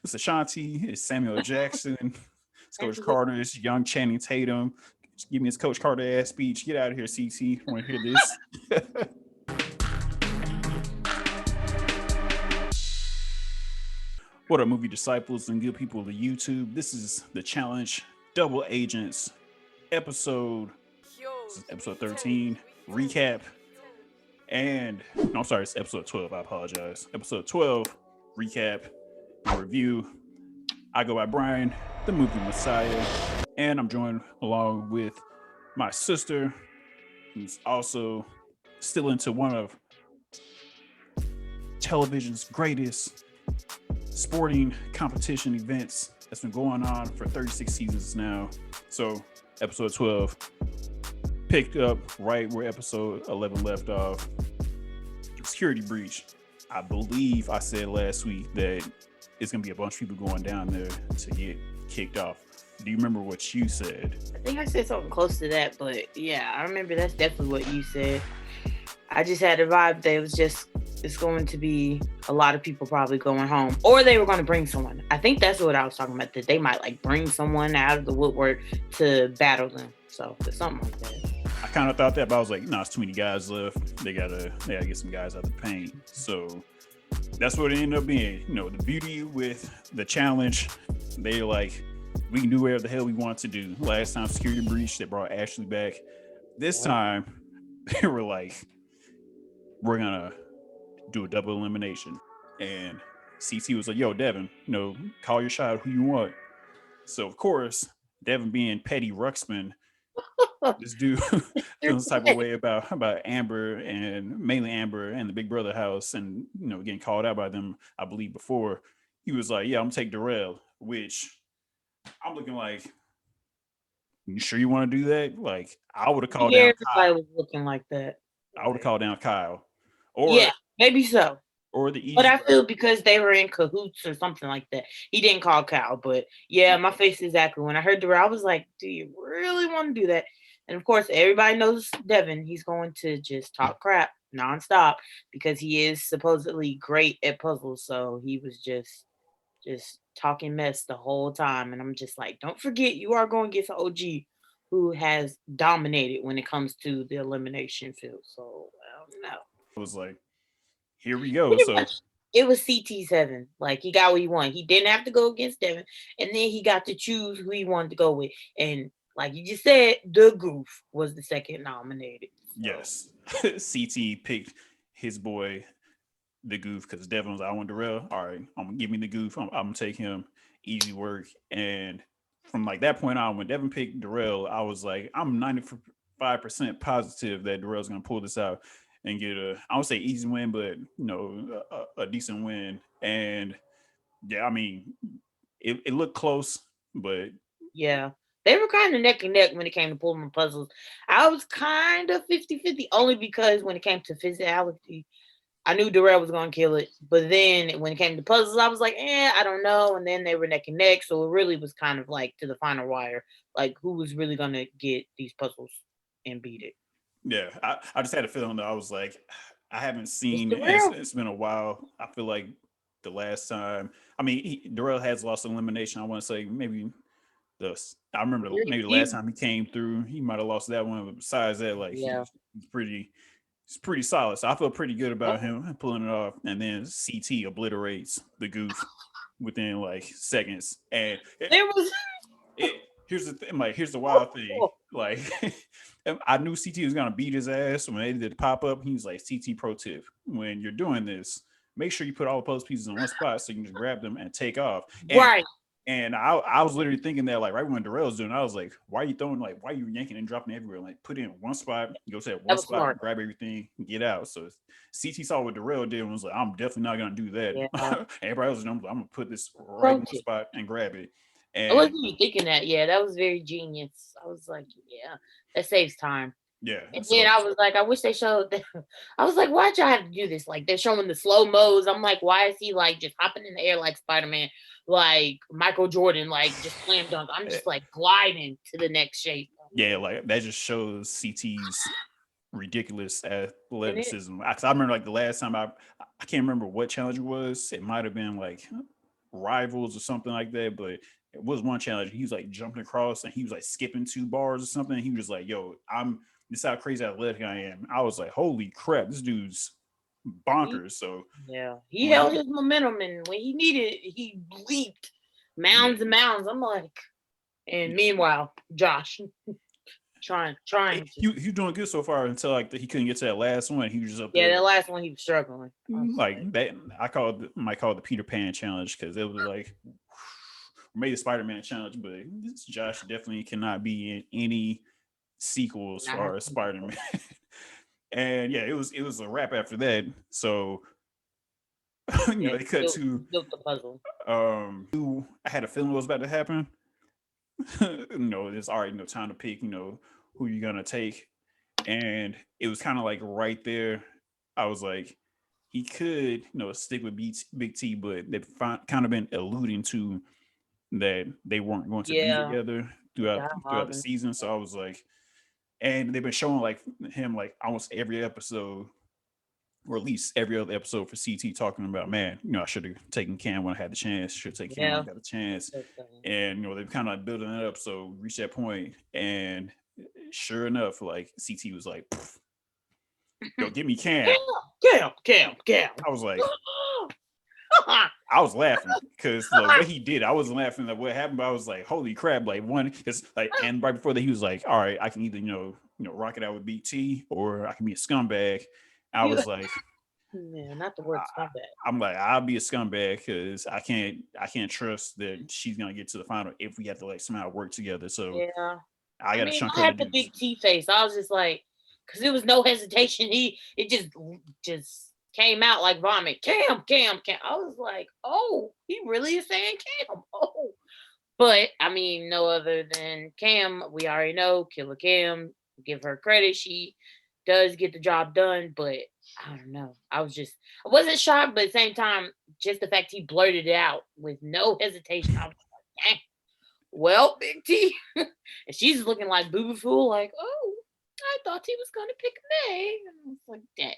It's Ashanti, it's Samuel L. Jackson, it's Coach Absolutely. Carter, it's young Channing Tatum. Give me his Coach Carter ass speech. Get out of here, CT. I want to hear this. What up, movie disciples and good people of the YouTube? This is the challenge Double Agents episode. This is episode 13 recap. And no, I'm sorry, it's episode 12. I apologize. Episode 12 recap and review. I go by Brian, the movie Messiah, and I'm joined along with my sister, who's also still into one of television's greatest sporting competition events that's been going on for 36 seasons now. So, episode 12 picked up right where episode 11 left off. Security breach. I believe I said last week that it's going to be a bunch of people going down there to get kicked off. Do you remember what you said? I think I said something close to that, but yeah, I remember that's definitely what you said. I just had a vibe that it's going to be a lot of people probably going home, or they were going to bring someone. I think that's what I was talking about, that they might like bring someone out of the woodwork to battle them. So it's something like that. I kind of thought that, but I was like, no, it's too many guys left. They gotta get some guys out of the paint. So that's what it ended up being. You know, the beauty with the challenge, they like, we can do whatever the hell we want to do. Last time, security breach, they brought Ashley back. This time, they were like, we're gonna do a double elimination. And CT was like, yo, Devin, call your shot who you want. So of course, Devin being petty Ruxpin, this dude feels type of way about Amber, and mainly Amber and the Big Brother house, and getting called out by them, I believe before. He was like, yeah, I'm gonna take Darrell, which I'm looking like, you sure you want to do that? Like, I would have called Yeah, down everybody Kyle. was looking like that. I would have called down Kyle. Or Yeah, maybe so. the But easy I route. feel because they were in cahoots or something like that. He didn't call Cal, but yeah, my face exactly. When I heard Darrell, I was like, do you really want to do that? And of course, everybody knows Devin. He's going to just talk crap nonstop because he is supposedly great at puzzles. So he was just talking mess the whole time. And I'm just like, don't forget, you are going against an OG who has dominated when it comes to the elimination field. So I don't know. I was like, here we go. Pretty So much, it was CT7. Like, he got what he wanted. He didn't have to go against Devin, and then he got to choose who he wanted to go with. And like you just said, the Goof was the second nominated. So yes, CT picked his boy, the Goof, because Devin was like, I want Darrell. All right, I'm gonna give me the Goof. I'm gonna take him. Easy work. And from like that point on, when Devin picked Darrell, I was like, I'm 95% positive that Darrell's gonna pull this out and get I don't say easy win, but a decent win. And yeah, I mean, it looked close, but yeah. They were kind of neck and neck when it came to pulling the puzzles. I was kind of 50-50, only because when it came to physicality, I knew Darrell was going to kill it. But then when it came to puzzles, I was like, I don't know. And then they were neck and neck. So it really was kind of like to the final wire, like who was really going to get these puzzles and beat it. yeah, I just had a feeling that I was like, I haven't It's seen, Darrell. it's been a while. I feel like the last time, I mean, Darrell has lost elimination. I want to say maybe I remember maybe the last time he came through, he might have lost that one. But besides that, like Yeah. he's pretty solid. So I feel pretty good Yeah. about him pulling it off. And then CT obliterates the Goof within like seconds. And There was. here's the thing, like here's the wild thing. Like I knew CT was gonna beat his ass when they did the pop up. He was like, CT pro tip: when you're doing this, make sure you put all the puzzle pieces in one spot so you can just grab them and take off. Right. And I was literally thinking that, like, right when Darrell's doing, I was like, why are you throwing, like, why are you yanking and dropping everywhere? Like, put it in one spot, go to that That one was spot, smart. grab everything, and get out. So CT saw what Darrell did and was like, I'm definitely not gonna do that. Yeah. Everybody was, I'm gonna put this right Pro in one tip. spot and grab it. I And wasn't even thinking that. Yeah, that was very genius. I was like, yeah, that saves time. yeah, And then so I was like, I wish they showed that. I was like, why'd y'all have to do this? Like, they're showing the slow mo's. I'm like, why is he like just hopping in the air like Spider-Man, like Michael Jordan, like just slam dunk? I'm just like gliding to the next shape. yeah, like that just shows CT's ridiculous And it, athleticism. Because I remember like the last time I can't remember what challenge it was. It might have been like rivals or something like that, but it was one challenge. He was like jumping across and he was like skipping 2 bars or something. He was like, "Yo, this is how crazy athletic I am." I was like, "Holy crap, this dude's He, bonkers." So he when held he, his momentum, and when he needed it, he leaped mounds and yeah, mounds. I'm like, and meanwhile, Josh trying to. he doing good so far until like he couldn't get to that last one. He was just up Yeah, there that like last one he was struggling. I was like that. Might call it the Peter Pan challenge because it was like made the Spider-Man challenge, but this Josh definitely cannot be in any sequel as not far as Spider-Man. And yeah, it was a wrap after that. So yeah, they cut to he built the puzzle. I had a feeling what was about to happen. There's already no time to pick, who you're gonna take. And it was kind of like right there. I was like, he could, stick with Big T, but they've kind of been alluding to that they weren't going to be Yeah, together throughout the dialogue. season. So I was like, and they've been showing like him like almost every episode, or at least every other episode for CT talking about, man, I should have taken Cam when I had the chance. Should take Cam when I Yeah. got the chance. That's, And they've kind of like building it up. So reach that point, and sure enough, like CT was like, "Yo, give me Cam." Cam. I was like, I was laughing because the way he did, I wasn't laughing at what happened, but I was like, "Holy crap!" Like one, because like, and right before that, he was like, "All right, I can either rock it out with BT, or I can be a scumbag." I You, was like, yeah, not the word scumbag. I'm like, I'll be a scumbag because I can't trust that she's gonna get to the final if we have to like somehow work together. So Yeah. I I got to mean, chunk I her to had the do. big T face. I was just like, because there was no hesitation. It just came out like vomit. Cam. I was like, oh, he really is saying Cam. Oh, but I mean, no other than Cam. We already know Killer Cam. Give her credit. She does get the job done, but I don't know. I wasn't shocked, but at the same time, just the fact he blurted it out with no hesitation. I was like, dang. Well, Big T. And she's looking like boo boo fool, like, oh, I thought he was gonna pick me. And I was like, dang.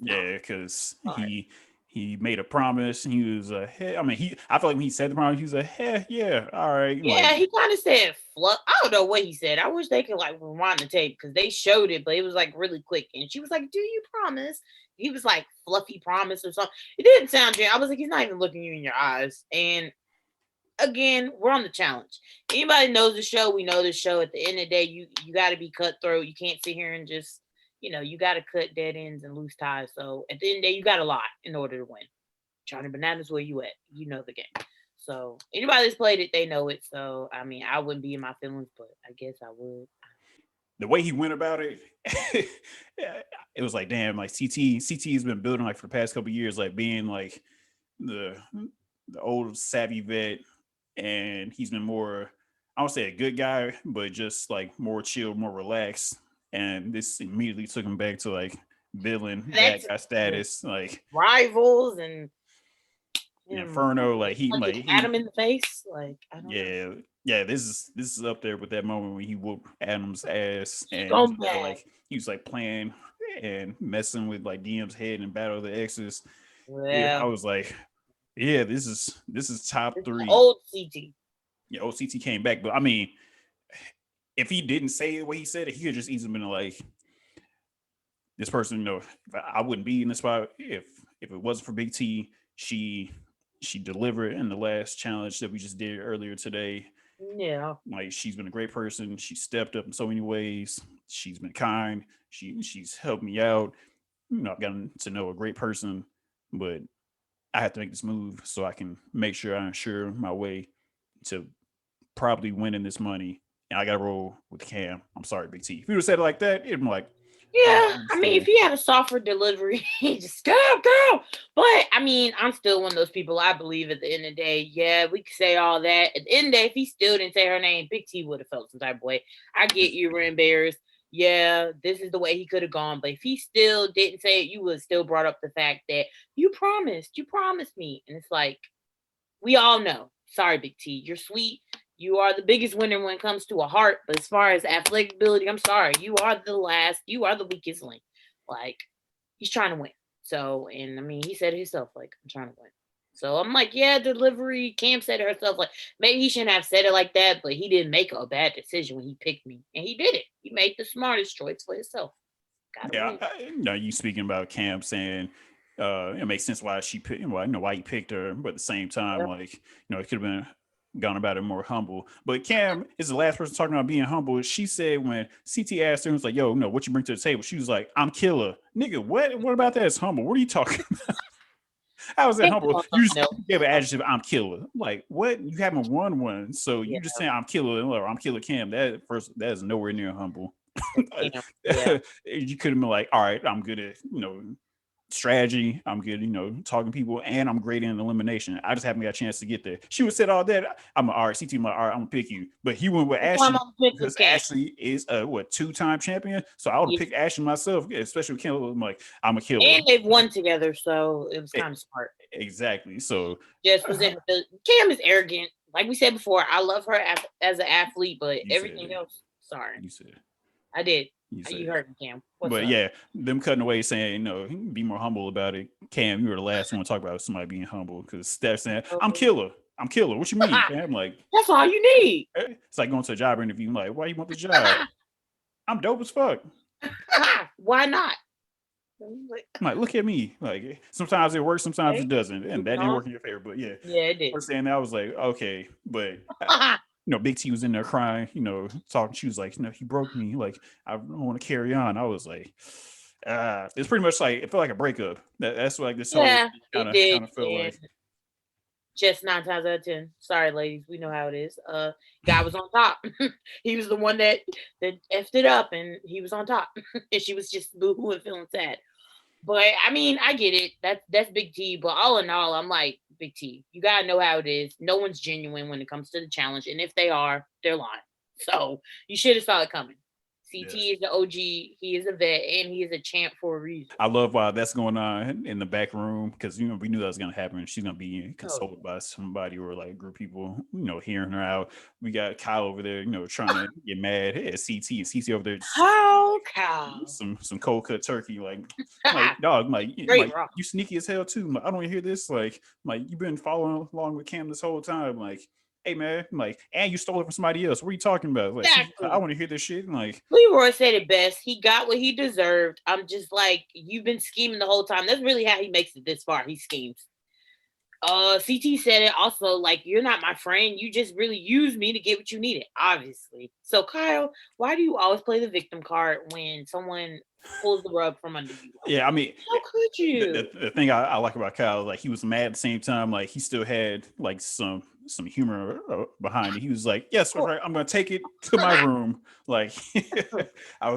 Not Yeah, because fun. he made a promise. He was a hey. I mean, I feel like when he said the promise, he was a hey, yeah, all right. Yeah, Like, he kind of said fluff. I don't know what he said. I wish they could like rewind the tape because they showed it, but it was like really quick. And she was like, "Do you promise?" He was like, "Fluffy promise" or something. It didn't sound genuine. I was like, "He's not even looking you in your eyes." And again, we're on the challenge. Anybody knows the show, we know the show. At the end of the day, you got to be cutthroat. You can't sit here and just, you got to cut dead ends and loose ties. So at the end of the day, you got a lot in order to win. Johnny Bananas, where you at? You know the game. So anybody that's played it, they know it. So I mean, I wouldn't be in my feelings, but I guess I would. the way he went about it, it was like, damn, like CT has been building like for the past couple of years, like being like the old savvy vet, and he's been more, I don't say a good guy, but just like more chill, more relaxed. And this immediately took him back to like villain, bad That's guy status, like rivals and Inferno. Like he like like just he Adam in the face. Like I don't know. yeah, yeah, this is up there with that moment when he whooped Adam's ass, and Scumbag. he was like playing and messing with like DM's head in Battle of the Exes. Yeah, I Yeah, was like, yeah, this is top it's the three. old CT. Yeah, OCT came back, but I mean, if he didn't say it the way he said it, he could just easily been like, this person, I wouldn't be in this spot if it wasn't for Big T. She delivered in the last challenge that we just did earlier today. Yeah. Like she's been a great person. She stepped up in so many ways. She's been kind. She's helped me out. I've gotten to know a great person, but I have to make this move so I can make sure I ensure my way to probably winning this money. And I got to roll with Cam. I'm sorry, Big T. If you would have said it like that, it'd be like, all right, Yeah, I I mean, if understand. he had a softer delivery, he just go. But I mean, I'm still one of those people. I believe at the end of the day, yeah, we could say all that. At the end of the day, if he still didn't say her name, Big T would have felt some type of way. I get you were embarrassed. Yeah, this is the way he could have gone. But if he still didn't say it, you would have still brought up the fact that you promised me. And it's like, we all know. Sorry, Big T. You're sweet. You are the biggest winner when it comes to a heart. But as far as athletic ability, I'm sorry. You are the last. You are the weakest link. Like, he's trying to win. So, and I mean, he said it himself, like, I'm trying to win. So I'm like, yeah, delivery. Cam said it herself, like maybe he shouldn't have said it like that, but he didn't make a bad decision when he picked me, and he did it. He made the smartest choice for himself. Gotta Yeah, win. you speaking about Cam saying it makes sense why she picked, well, why he picked her, but at the same time, Yep. like, it could have been gone about it more humble. But Cam is the last person talking about being humble. She said when CT asked her, was like, "Yo, no, what you bring to the table?" She was like, "I'm killer, nigga." What about that is humble? What are you talking about? How is that Cam was humble? on You just something else. gave an adjective, "I'm killer." Like, what? You haven't won one, so Yeah, you just saying, "I'm killer," or "I'm killer Cam." That is nowhere near humble. that's Cam. Yeah. You could have been like, all right, I'm good at strategy. I'm good, talking to people, and I'm great in elimination. I just haven't got a chance to get there. She would said all that. I'm all right, CT. I'm like, all right, I'm gonna pick you. But he went with That's why I'm Ashley on the fence with because Cam. Ashley is a two-time champion. So I would have Yeah. picked Ashley myself, especially with Kendall. I'm like, I'm a killer. And they've won together, so it was kind of smart. Exactly. So Just was in Cam is arrogant. Like we said before, I love her as an athlete, but you said everything it. else, sorry. You said. I did. You said. You heard me, Cam. What's But up? yeah, them cutting away saying, be more humble about it. Cam, you were the last one to talk about somebody being humble because Steph saying, I'm Oh. killer. I'm killer. What you mean, Cam? Like, That's all you need. it's like going to a job interview. I'm like, why you want the job? I'm dope as fuck. Why not? I'm like, look at me. Like, sometimes it works, sometimes Okay. it doesn't. And that didn't work in your favor. But yeah, Yeah, it did. first saying that, I was like, okay. But Big T was in there crying, talking. She was like, he broke me. Like, I don't want to carry on. I was like, it's pretty much like it felt like a breakup. That's like this whole Yeah, kind it did. of felt And like. just 9 times out of 10. Sorry, ladies. We know how it is. Guy was on top. He was the one that effed it up, and he was on top. And she was just boo-hoo and feeling sad. But I mean, I get it. That's Big T. But all in all, I'm like, Big T, you gotta know how it is. No one's genuine when it comes to the challenge. And if they are, they're lying. So you should have saw it coming. CT Yeah. is the OG, he is a vet, and he is a champ for a reason. I love why that's going on in the back room because we knew that was gonna happen. She's gonna be consoled by somebody or like a group of people, hearing her out. We got Kyle over there, trying to get mad at CT, and CT over there How cow. some cold cut turkey, like dog, Great rock. you sneaky as hell too. I don't want to hear this. Like you've been following along with Cam this whole time. Like, hey man, and you stole it from somebody else. What are you talking about? Like, Exactly. I want to hear this shit. Like, Leroy said it best. He got what he deserved. I'm just like, you've been scheming the whole time. That's really how he makes it this far. He schemes. CT said it also, like, you're not my friend. You just really used me to get what you needed, obviously. So, Kyle, why do you always play the victim card when someone pulls the rug from under you? Yeah, I mean, how could you? The thing I like about Kyle, like he was mad at the same time, like he still had like some humor behind it. He was like, "Yes, right, I'm gonna take it to my room." Like I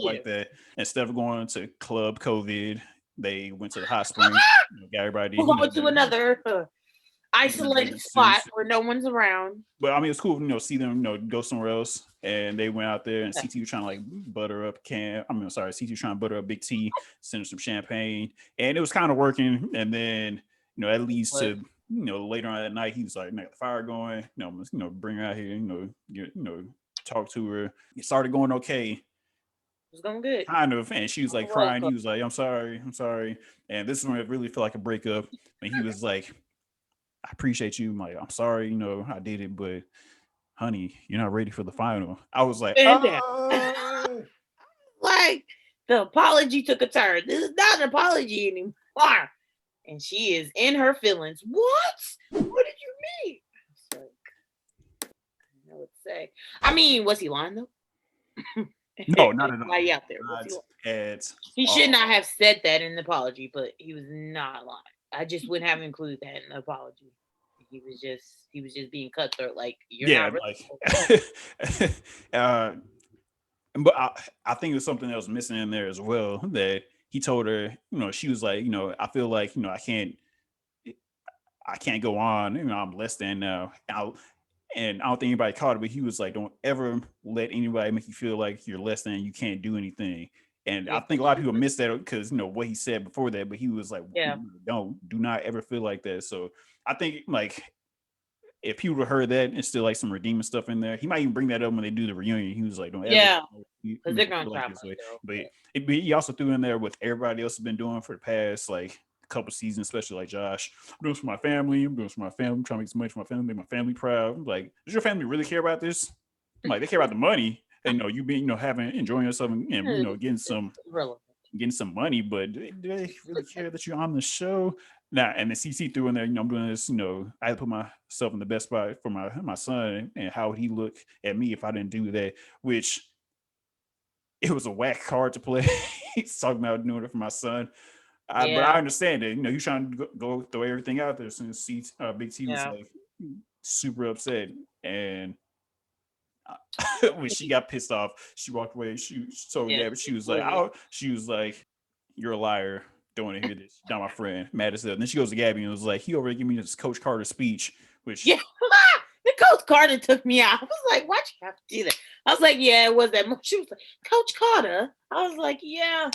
like that. Instead of going to Club COVID, they went to the hot spring. Got everybody. We're going to another isolated spot where no one's around. But I mean, it's cool, see them, go somewhere else. And they went out there, and CT was trying to like butter up Cam. I mean, sorry, CT was trying to butter up Big T, send some champagne, and it was kind of working. And then, that leads to, later on that night, he was like, "Got the fire going, bring her out here, talk to her." It started going okay. It was going good. Kind of, and she was like crying. He was like, I'm sorry. And this is when it really felt like a breakup. And he was like, I appreciate you. I'm like, I'm sorry, I did it, but honey, you're not ready for the final. I was like, like the apology took a turn. This is not an apology anymore. And she is in her feelings. What? What did you mean? I know what to say. I mean, was he lying though? No, not at all. Out there. He all. should not have said that in the apology, but he was not lying. I just wouldn't have included that in the apology. He was just being cutthroat. Like, you're not really but I think there's something else missing in there as well, that he told her, she was like, I feel like, I can't go on, I'm less than now. And I don't think anybody caught it, but he was like, don't ever let anybody make you feel like you're less than, you can't do anything. And I think a lot of people miss that because, what he said before that, but he was like, do not ever feel like that. So I think like if people heard that and still like some redeeming stuff in there, he might even bring that up when they do the reunion. He was like, don't ever. Because they're going to like this way. But he also threw in there what everybody else has been doing for the past like couple seasons, especially like Josh. I'm doing this for my family. I'm doing this for my family. I'm trying to make some money for my family, make my family proud. I'm like, does your family really care about this? I'm like, they care about the money and you being having enjoying yourself and getting some money, but do they really care that you're on the show? Now, and the CC threw in there, I'm doing this, I had to put myself in the best spot for my son, and how would he look at me if I didn't do that? Which it was a whack card to play. He's talking about doing it for my son. But I understand it. He's trying to go throw everything out there. Since Big T was like super upset, and when she got pissed off, she walked away. She told Gabby, she was like, "You're a liar. Don't want to hear this. You're not my friend." Mad as hell. And then she goes to Gabby and was like, "He already gave me this Coach Carter speech," which the Coach Carter took me out. I was like, "Why'd you have to do that?" I was like, "Yeah, it was that moment." She was like, "Coach Carter." I was like, "Yeah."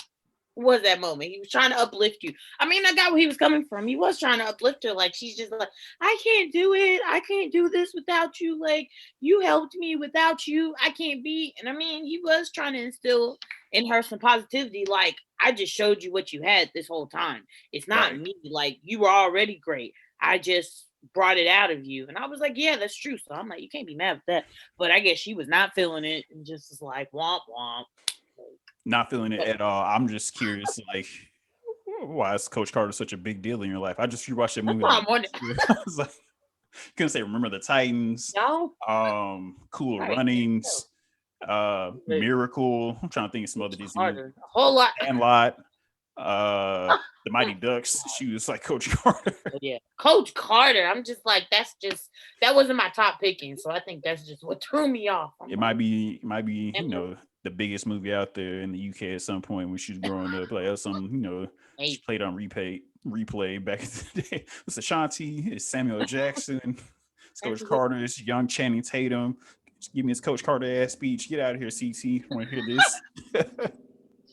Was that moment. He was trying to uplift you. I mean, I got where he was coming from. He was trying to uplift her. Like, she's just like, I can't do it. I can't do this without you. Like, you helped me. Without you, I can't be. And I mean, he was trying to instill in her some positivity. Like, I just showed you what you had this whole time. It's not me. Like, you were already great. I just brought it out of you. And I was like, yeah, that's true. So I'm like, you can't be mad with that. But I guess she was not feeling it and just was like, womp womp. Not feeling it at all. I'm just curious, like, why is Coach Carter such a big deal in your life? I just rewatched that movie. I was like, couldn't say Remember the Titans. No. Cool Runnings. Miracle. I'm trying to think of some other Disney movies. A whole lot. Sandlot. The Mighty Ducks. She was like Coach Carter. Yeah, Coach Carter. I'm just like, that wasn't my top picking. So I think that's just what threw me off. It might be, the biggest movie out there in the UK at some point when she was growing up. Like that's some, she played on replay back in the day. It's Ashanti, it's Samuel Jackson, it's Coach Carter, it's young Channing Tatum. Just give me his Coach Carter ass speech. Get out of here, CT. I want to hear this.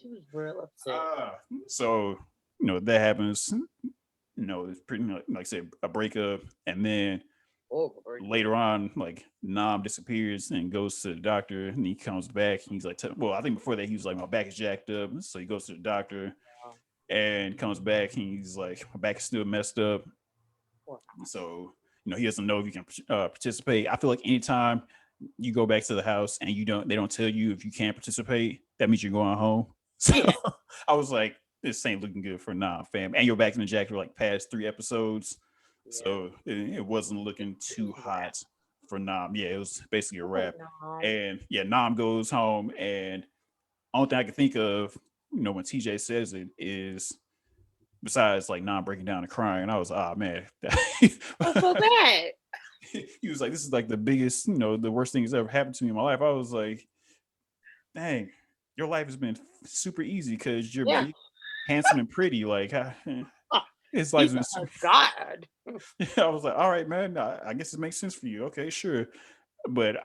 She was real upset. So, that happens. It's pretty like I said, a breakup, and then later on, like Nam disappears and goes to the doctor, and he comes back. And he's like, I think before that he was like, my back is jacked up, so he goes to the doctor and comes back, and he's like, my back is still messed up. So he doesn't know if you can participate. I feel like anytime you go back to the house and they don't tell you if you can't participate, that means you're going home. So I was like, this ain't looking good for Nam, fam. And you're back in the jacket for like past 3 episodes. So it wasn't looking too hot for Nam. Yeah, it was basically a wrap. And Nam goes home, and only thing I can think of, when TJ says it is, besides like Nam breaking down and crying, and I was, man. That's so bad. He was like, this is like the biggest, the worst thing that's ever happened to me in my life. I was like, dang, your life has been super easy because you're big, handsome, and pretty. Like, his life's been super. God. I was like, all right, man, I guess it makes sense for you. Okay, sure. But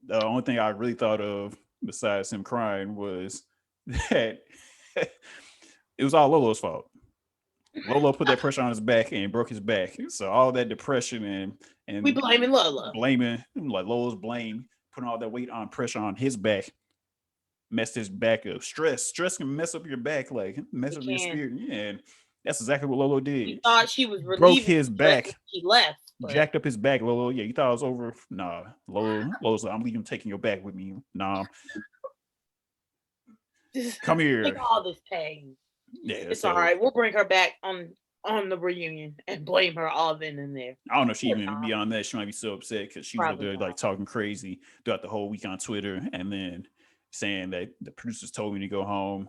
the only thing I really thought of besides him crying was that it was all Lolo's fault. Lolo put that pressure on his back and broke his back. So all that depression and we blaming Lolo. Blaming like Lolo's blame, putting all that weight on pressure on his back, messed his back up. Stress can mess up your back, like mess up your spirit. Yeah, and that's exactly what Lolo did. He thought she was broke his back. He left. Jacked up his back, Lolo. Yeah, you thought it was over. Nah, Lolo's like, I'm leaving, taking your back with me. Nah. Come here. Take all this pain. Yeah, it's all right. We'll bring her back on the reunion and blame her all then and there. I don't know if she even beyond that. She might be so upset because she was up there like talking crazy throughout the whole week on Twitter, and then saying that the producers told me to go home,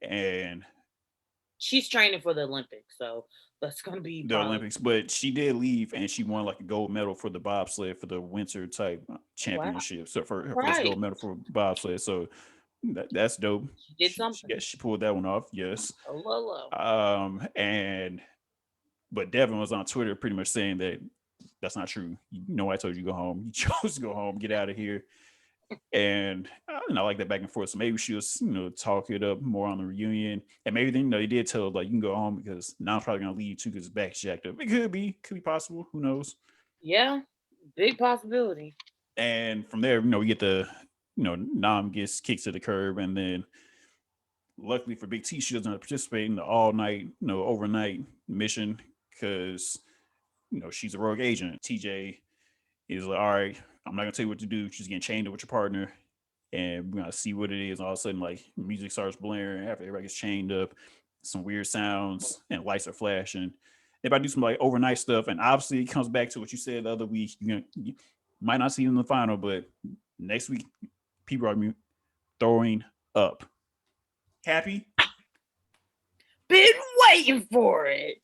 and she's training for the Olympics, so that's gonna be the Olympics. But she did leave, and she won like a gold medal for the bobsled for the winter type championship. Wow. So for her first gold medal for bobsled, so. That's dope. She did something. She pulled that one off. Yes. Lolo. But Devin was on Twitter pretty much saying that that's not true. I told you to go home. You chose to go home. Get out of here. And I like that back and forth. So maybe she was, talk it up more on the reunion. And maybe then, they did tell her, like, you can go home because now I'm probably gonna leave too because his back's jacked up. It could be possible. Who knows? Yeah, big possibility. And from there, we get the. Nam gets kicked to the curb, and then Luckily for Big T, she doesn't participate in the all night, overnight mission because she's a rogue agent. TJ is like, all right, I'm not gonna tell you what to do. She's getting chained up with your partner, and we're gonna see what it is. All of a sudden, like music starts blaring after everybody gets chained up. Some weird sounds and lights are flashing. Everybody do some like overnight stuff, and obviously it comes back to what you said the other week. You might not see it in the final, but next week people are throwing up. Happy? Been waiting for it.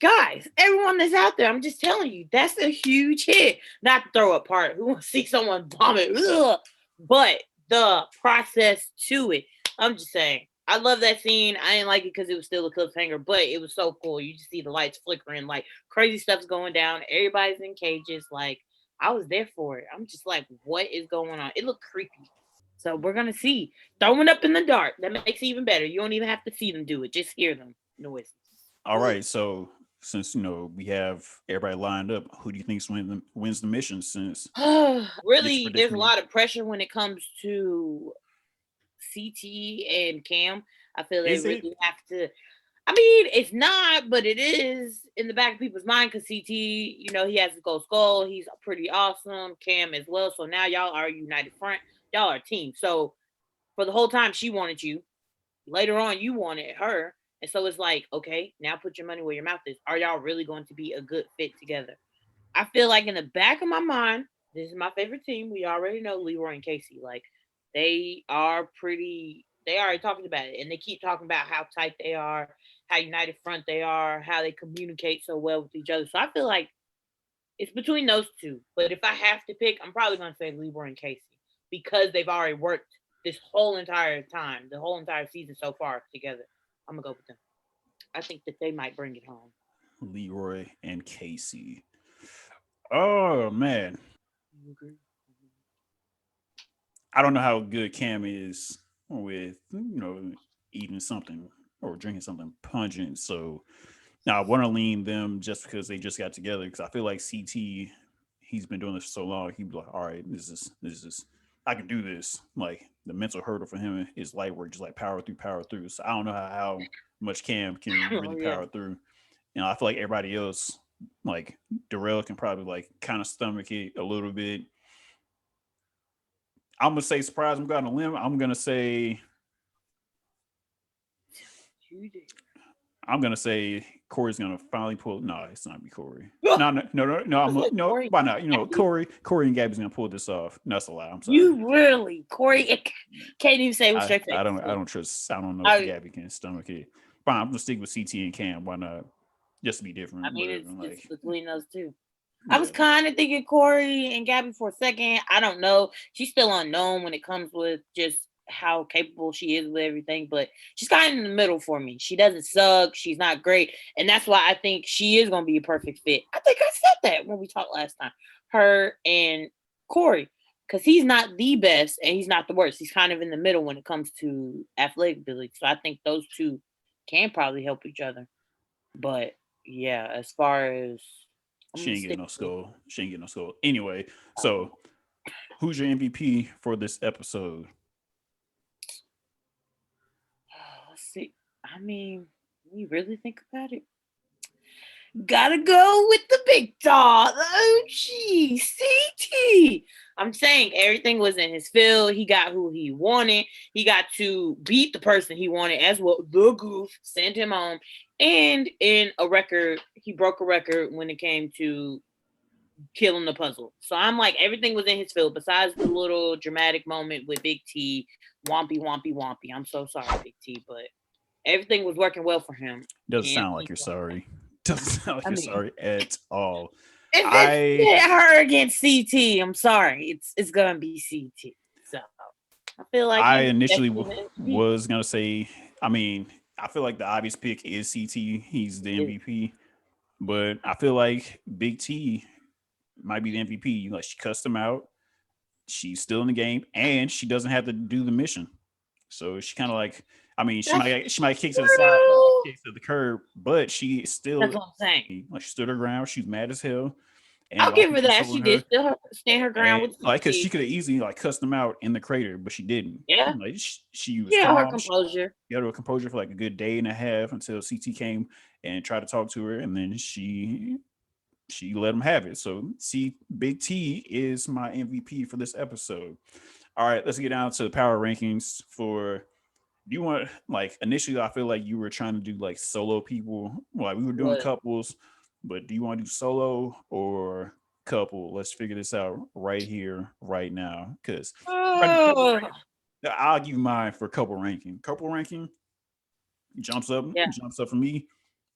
Guys, everyone that's out there, I'm just telling you, that's a huge hit. Not the throw up part. Who wants to see someone vomit? Ugh. But the process to it. I'm just saying. I love that scene. I didn't like it because it was still a cliffhanger, but it was so cool. You just see the lights flickering, like crazy stuff's going down. Everybody's in cages. Like, I was there for it. I'm just like, what is going on? It looked creepy. So we're gonna see. Throwing up in the dark. That makes it even better. You don't even have to see them do it. Just hear them noises. All right, so since we have everybody lined up, who do you think wins the mission? Since really, there's a lot of pressure when it comes to CT and Cam. I feel they really have to. I mean, it's not, but it is in the back of people's mind because CT, he has the gold skull. He's pretty awesome. Cam as well. So now y'all are a united front. Y'all are a team. So for the whole time, she wanted you. Later on, you wanted her. And so it's like, okay, now put your money where your mouth is. Are y'all really going to be a good fit together? I feel like in the back of my mind, this is my favorite team. We already know Leroy and Casey. Like, they are pretty, they already talking about it. And they keep talking about how tight they are, how united front they are, how they communicate so well with each other. So I feel like it's between those two. But if I have to pick, I'm probably going to say Leroy and Casey because they've already worked this whole entire time, the whole entire season so far together. I'm going to go with them. I think that they might bring it home. Leroy and Casey. Oh, man. I don't know how good Cam is with, eating something or drinking something pungent. So now I want to lean them just because they just got together. Because I feel like CT, he's been doing this for so long. He'd be like, all right, this is, I can do this. Like the mental hurdle for him is light work, just like power through. So I don't know how much Cam can really power through. I feel like everybody else, like Darrell, can probably like kind of stomach it a little bit. I'm gonna say surprise. I'm going to limb. I'm gonna say Corey's gonna finally pull. No, it's not be Corey. No. Why not? Corey and Gabby's gonna pull this off. No, that's a lie. I'm sorry. You really, Corey can't even say with straight face. I don't trust. I don't know if Gabby can stomach it. Fine, I'm gonna stick with CT and Cam. Why not? Just to be different. I mean, it's between those two. I was kind of thinking Corey and Gabby for a second. I don't know. She's still unknown when it comes with just how capable she is with everything, but she's kind of in the middle for me. She doesn't suck. She's not great. And that's why I think she is going to be a perfect fit. I think I said that when we talked last time. Her and Corey, because he's not the best and he's not the worst. He's kind of in the middle when it comes to athletic ability. So I think those two can probably help each other. But yeah, as far as she ain't getting no skull. Anyway, so who's your MVP for this episode? Let's see. I mean, when you really think about it, gotta go with the big dog, the OG, CT. I'm saying everything was in his field. He got who he wanted. He got to beat the person he wanted as well. The Goof sent him home. And in a record, he broke a record when it came to killing the puzzle. So I'm like, everything was in his field besides the little dramatic moment with Big T. Wompy. I'm so sorry, Big T, but everything was working well for him. Doesn't sound like you're sorry. Doesn't sound like you're sorry at all. If it's hit her against CT, I'm sorry. It's gonna be CT. So I feel like I initially was gonna say, I mean, I feel like the obvious pick is CT. He's the MVP. But I feel like Big T might be the MVP. Like she cussed him out. She's still in the game, and she doesn't have to do the mission. So she kind of like, I mean, she might kick to the side, kick to the curb, but she still, that's what I'm saying. Like she stood her ground. She's mad as hell, And a I'll lot of give her people that. She told her, did still stand her ground and with like, because she CT. could have easily like cussed them out in the crater, but she didn't. Yeah, Like she was yeah, her calm. composure. She had her composure for like a good day and a half until CT came and tried to talk to her, and then she let him have it. So see, Big T is my MVP for this episode. All right, let's get down to the power rankings for. Do you want, like, initially I feel like you were trying to do like solo people, like we were doing What? couples, but do you want to do solo or couple? Let's figure this out right here, right now. Because Oh, I'll give you mine for couple ranking. Couple ranking yeah, jumps up for me.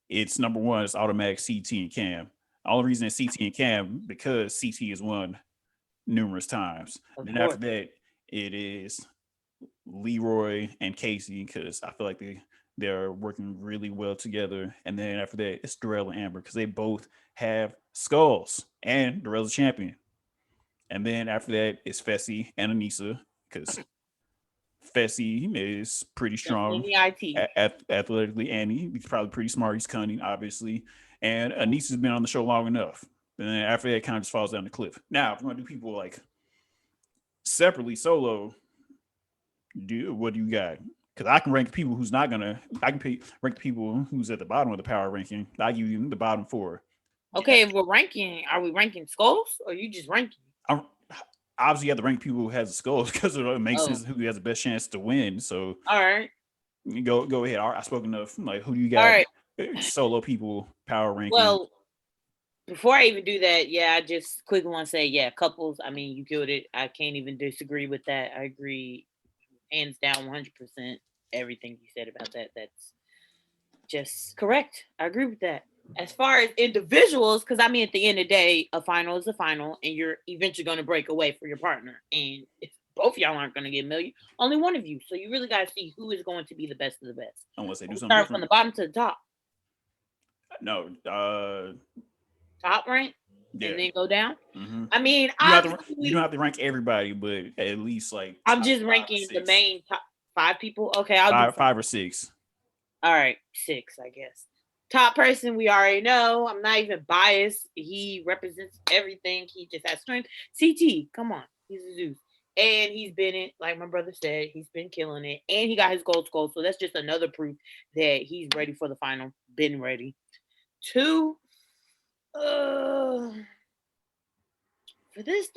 It's number one. It's automatic CT and Cam. The only reason it's CT and Cam because CT has won numerous times. of Then after course. that, it is Leroy and Casey because I feel like they're working really well together. And then after that, it's Darrell and Amber because they both have skulls, and Darrell's a champion. And then after that, it's Fessy and Anissa because Fessy is pretty strong Definitely IT. athletically, and he's probably pretty smart. He's cunning, obviously. And Anissa's been on the show long enough. And then after that, it kind of just falls down the cliff. Now, if you want to do people like separately solo, what do you got? Because I can rank people who's not gonna. I can rank people who's at the bottom of the power ranking. I give you the bottom four. Okay, if we're ranking, are we ranking skulls or you just ranking? I'm, obviously, you have to rank people who has the skulls because it makes Oh, sense who has the best chance to win. So all right, go ahead. I spoke enough. Like, who do you all got? right. Solo people power ranking. Well, before I even do that, yeah, I just quickly want to say, yeah, couples. I mean, you killed it. I can't even disagree with that. I agree, hands down, 100%. Everything you said about that. That's just correct. I agree with that. As far as individuals, because I mean, at the end of the day, a final is a final, and you're eventually going to break away for your partner. And if both of y'all aren't going to get a million, only one of you. So you really got to see who is going to be the best of the best. Unless they do We'll something start from different. the bottom to the top. No. Top rank, Yeah. and then go down. Mm-hmm. I mean, You don't have to rank everybody, but at least like I'm just five, ranking the six, main top 5 people. Okay, I'll do five or six. all right, 6, I guess. Top person, we already know. I'm not even biased. He represents everything. He just has strength. CT, come on, he's a Zeus, and he's been it. Like my brother said, he's been killing it, and he got his gold skull. So that's just another proof that he's ready for the final. Been ready. 2, for this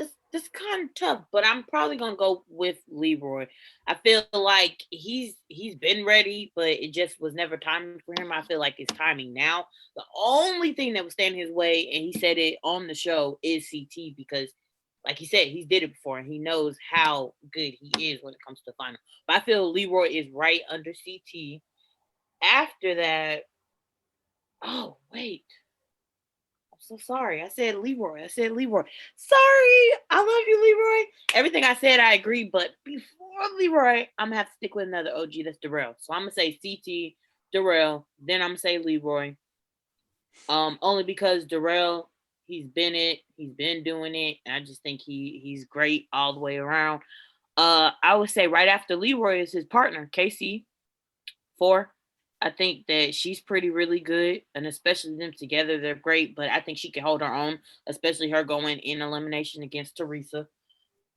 kind of tough, but I'm probably gonna go with Leroy. I feel like he's been ready, but it just was never timing for him. I feel like it's timing now. The only thing that was standing his way, and he said it on the show, is CT because, like he said, he's did it before and he knows how good he is when it comes to the final. But I feel Leroy is right under CT. After that, oh wait. So sorry. I said Leroy. Sorry. I love you, Leroy. Everything I said, I agree. But before Leroy, I'm going to have to stick with another OG. That's Darrell. So I'm going to say CT, Darrell. Then I'm going to say Leroy. Only because Darrell, he's been it. He's been doing it. And I just think he's great all the way around. I would say right after Leroy is his partner, Casey. 4. I think that she's really good, and especially them together, they're great. But I think she can hold her own, especially her going in elimination against Teresa.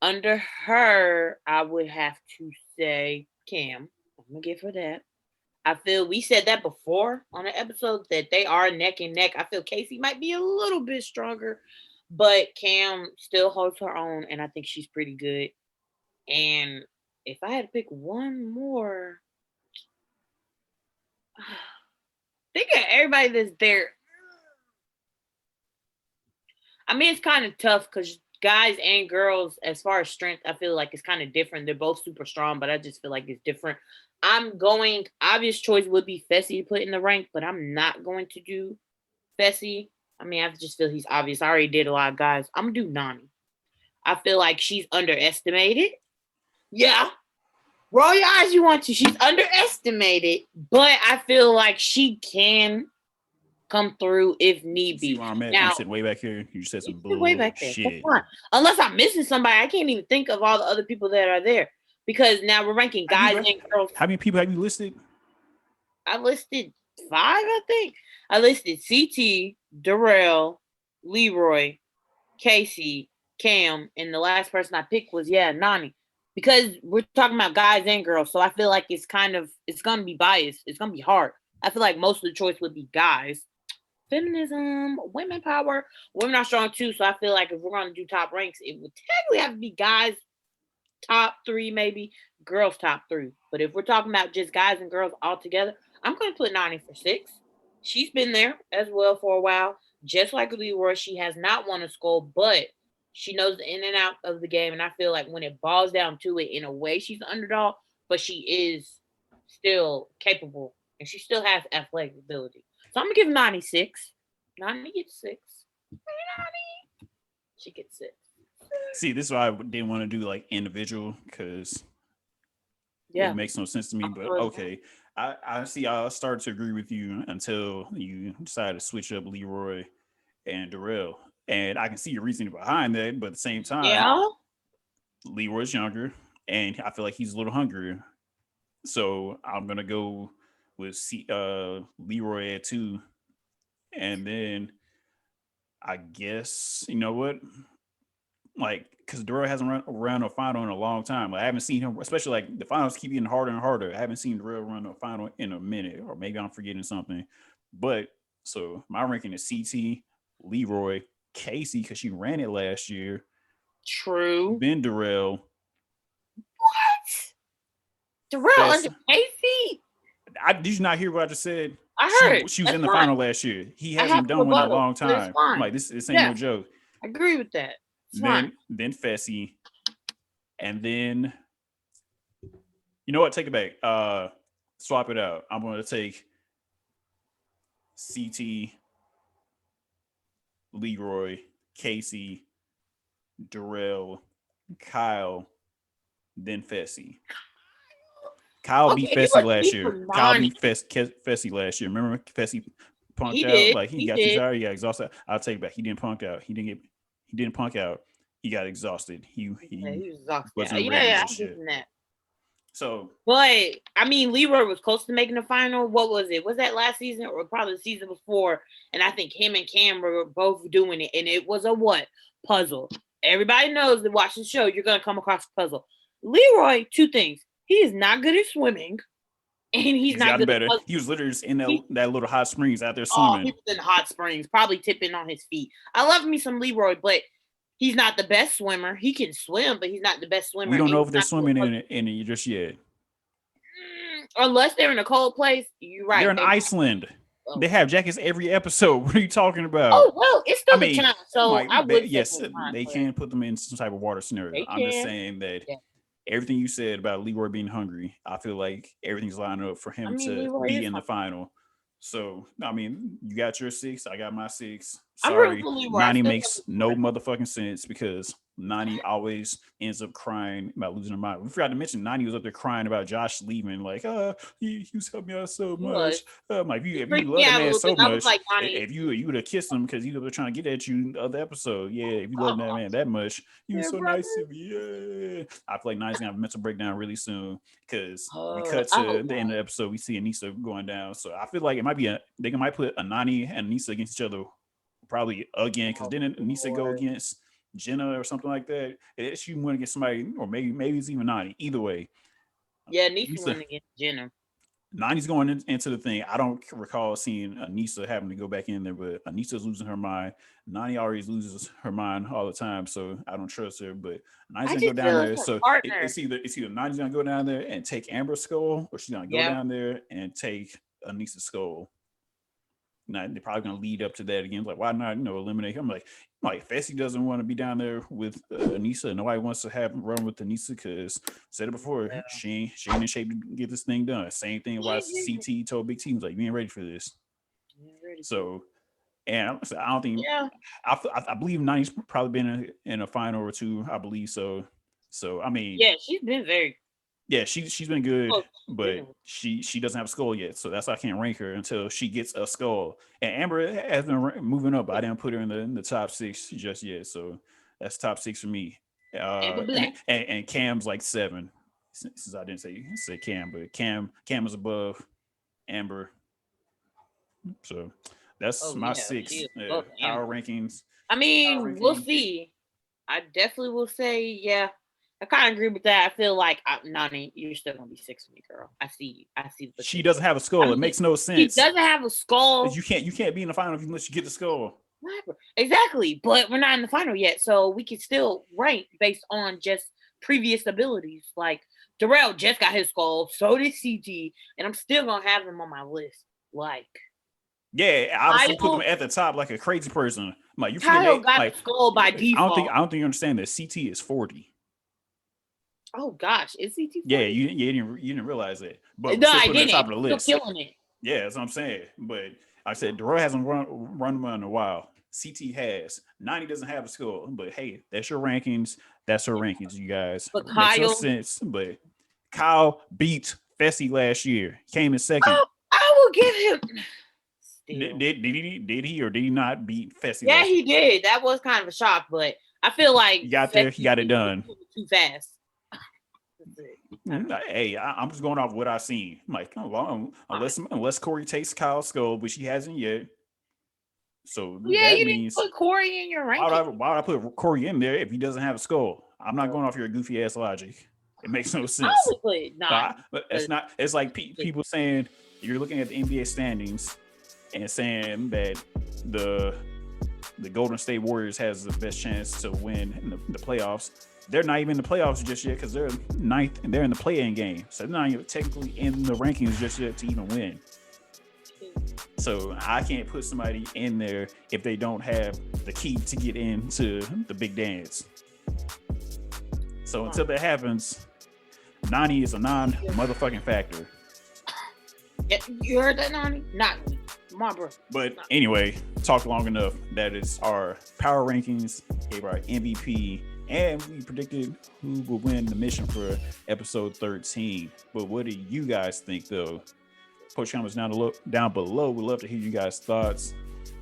Under her, I would have to say Cam. I'm gonna give her that. I feel we said that before on the episode that they are neck and neck. I feel Casey might be a little bit stronger, but Cam still holds her own, and I think she's pretty good. And if I had to pick one more, think of everybody that's there. I mean, it's kind of tough because guys and girls, as far as strength, I feel like it's kind of different. They're both super strong, but I just feel like it's different. I'm going, obvious choice would be Fessy to put in the rank, but I'm not going to do Fessy. I mean, I just feel he's obvious. I already did a lot of guys. I'm going to do Nani. I feel like she's underestimated. Yeah. Roll your eyes you want to. She's underestimated, but I feel like she can come through if need be. See where I'm at? Now, I'm sitting way back here. You said some way back there. bullshit. Unless I'm missing somebody, I can't even think of all the other people that are there because now we're ranking guys and girls. How many people have you listed? I listed 5, I think. I listed CT, Darrell, Leroy, Casey, Cam, and the last person I picked was Nani. Because we're talking about guys and girls, so I feel like it's gonna be biased. It's gonna be hard. I feel like most of the choice would be guys. Feminism, women power, women are strong too. So I feel like if we're gonna do top ranks, it would technically have to be guys top three, maybe girls top three. But if we're talking about just guys and girls all together, I'm gonna put Nani for 6. She's been there as well for a while. Just like Leroy, she has not won a skull, but she knows the in and out of the game. And I feel like when it boils down to it, in a way, she's the underdog, but she is still capable and she still has athletic ability. So I'm gonna give Nani 6. Nani gets 6. Nani, she gets 6. See, this is why I didn't want to do like individual because it makes no sense to me. But okay, I see. I started to agree with you until you decided to switch up Leroy and Darrell, and I can see your reasoning behind that. But at the same time, Leroy's younger, and I feel like he's a little hungrier. So I'm gonna go with Leroy at 2, and then I guess you know what, like because Darrell hasn't run around a final in a long time. Like, I haven't seen him, especially like the finals keep getting harder and harder. I haven't seen Darrell run a final in a minute, or maybe I'm forgetting something. But so my ranking is CT, Leroy, Casey because she ran it last year. True. Ben Darrell. What? Darrell under Casey? Did you not hear what I just said? I heard. She was in the final last year. He hasn't done one in a long time. I'm like, this ain't no joke. I agree with that. Then Fessy. And then, you know what? Take it back. Swap it out. I'm going to take CT, Leroy, Casey, Darrell, Kyle, then Fessy. Kyle beat Fessy last year. Kyle beat Fessy last year. Remember Fessy punked out? Like he got too tired. He got exhausted. I'll take it back. He didn't punk out. He didn't punk out. He got exhausted. He was exhausted. Wasn't ready for shit. So, but I mean, Leroy was close to making the final. What was it? Was that last season or probably the season before? And I think him and Cam were both doing it, and it was a puzzle. Everybody knows that watch the show, you're gonna come across a puzzle. Leroy, 2 things. He is not good at swimming, and he's not good better. He was literally in that little hot springs out there swimming. He was in hot springs, probably tipping on his feet. I love me some Leroy, but he's not the best swimmer. He can swim, but he's not the best swimmer. We don't know if they're swimming in it just yet. Unless they're in a cold place, you're right. They're in Iceland. Oh. They have jackets every episode. What are you talking about? Oh, well, it's still the time. So I would yes, they can put them in some type of water scenario. I'm just saying that everything you said about Leroy being hungry, I feel like everything's lined up for him to be in the final. So, I mean, you got your 6. I got my 6. Sorry, Nani makes no motherfucking sense because Nani always ends up crying about losing her mind. We forgot to mention Nani was up there crying about Josh leaving. Like, he was helping me out so much. Like, if you love that man so much, like, if you would have kissed him because he was trying to get at you in the other episode. Yeah, if you love that man that much, he was so nice to me. Yeah. I feel like Nani's going to have a mental breakdown really soon because we cut to the end of the episode. We see Anissa going down. So I feel like it might be they might put a Nani and Anissa against each other probably again because didn't Anissa go against Jenna or something like that? She went against somebody, or maybe it's even Nani. Either way, Anissa went against Jenna. Nani's going into the thing. I don't recall seeing Anissa having to go back in there, but Anissa's losing her mind. Nani always loses her mind all the time, so I don't trust her. But Nani's gonna go down there. So it's either Nani's gonna go down there and take Amber's skull, or she's gonna go down there and take Anissa's skull. Now, they're probably going to lead up to that again. Like, why not, eliminate him? Like Fessy doesn't want to be down there with Anissa. Nobody wants to have him run with Anissa because, said it before, she ain't in shape to get this thing done. Same thing why CT told Big T, like, you ain't ready for this. So, and I don't think, I believe Nani's probably been in a final or 2, I believe so. So, I mean. Yeah, she's been very. Yeah, she's been good, but she doesn't have a skull yet, so that's why I can't rank her until she gets a skull. And Amber has been moving up, but I didn't put her in the top 6 just yet, so that's top 6 for me. And Cam's like 7, since I didn't say Cam, but Cam is above Amber, so that's my 6 power rankings. I mean, Power we'll ranking. see. I definitely will say, yeah. I kind of agree with that. I feel like Nani, you're still gonna be 6 feet, girl. I see you. I see the She potential. doesn't have a I skull. It mean, makes no she sense. doesn't have a skull. You can't be in the final unless you get the skull. Exactly, but we're not in the final yet, so we can still rank based on just previous abilities. Like Darrell just got his skull, so did CG, and I'm still gonna have them on my list. Like Yeah, I obviously put them Kyle, at the top like a crazy person. I'm like, you forget Kyle they got like. the skull by I default. don't think you understand that CT is 40. Oh gosh, is CT 40? Yeah, you didn't realize that, but we No, still I put him at the didn't. top of the Still list. killing it. Yeah, that's what I'm saying. But I said Darrell hasn't run in a while. CT has. 90 doesn't have a score. But hey, that's your rankings. That's her rankings, you guys. But Makes no Kyle, sense. But Kyle beat Fessy last year. Came in second. I will give him. Still. Did he or did he not beat Fessy Yeah, last year? he did. That was kind of a shock, but I feel like He got there. He got it done. too fast. Hey, I'm just going off what I've seen. I'm like, unless Corey takes Kyle's skull, which he hasn't yet. So Yeah, that you means didn't put Corey in your ranking. why would I put Corey in there if he doesn't have a skull? I'm not going off your goofy ass logic. It makes no sense. Obviously not. But it's not. It's like people saying you're looking at the NBA standings and saying that the Golden State Warriors has the best chance to win in the playoffs. They're not even in the playoffs just yet because they're ninth and they're in the play-in game. So they're not even technically in the rankings just yet to even win. So I can't put somebody in there if they don't have the key to get into the big dance. So until that happens, Nani is a non-motherfucking factor. Yeah, you heard that, Nani? Not me. My bro. But anyway, talked long enough. That is our power rankings, gave our MVP, and we predicted who will win the mission for episode 13. But what do you guys think, though? Post comments down below. We'd love to hear you guys' thoughts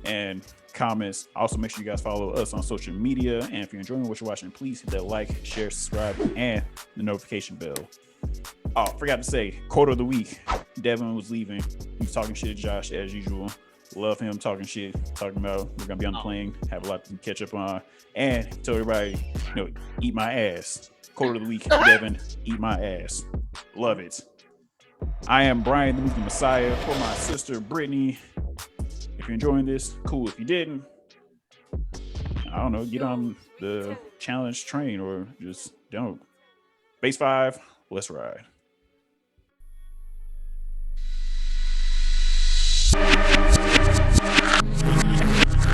and comments. Also, make sure you guys follow us on social media. And if you're enjoying what you're watching, please hit that like, share, subscribe, and the notification bell. Oh, forgot to say, quote of the week. Devin was leaving. He was talking shit to Josh as usual. Love him talking shit, talking about we're gonna be on the plane, have a lot to catch up on, and tell everybody, eat my ass. Quote of the week, Devin, eat my ass. Love it. I am Brian, the Movie Messiah, for my sister Brittany. If you're enjoying this, cool. If you didn't, I don't know, get on the challenge train or just don't. Base 5, let's ride.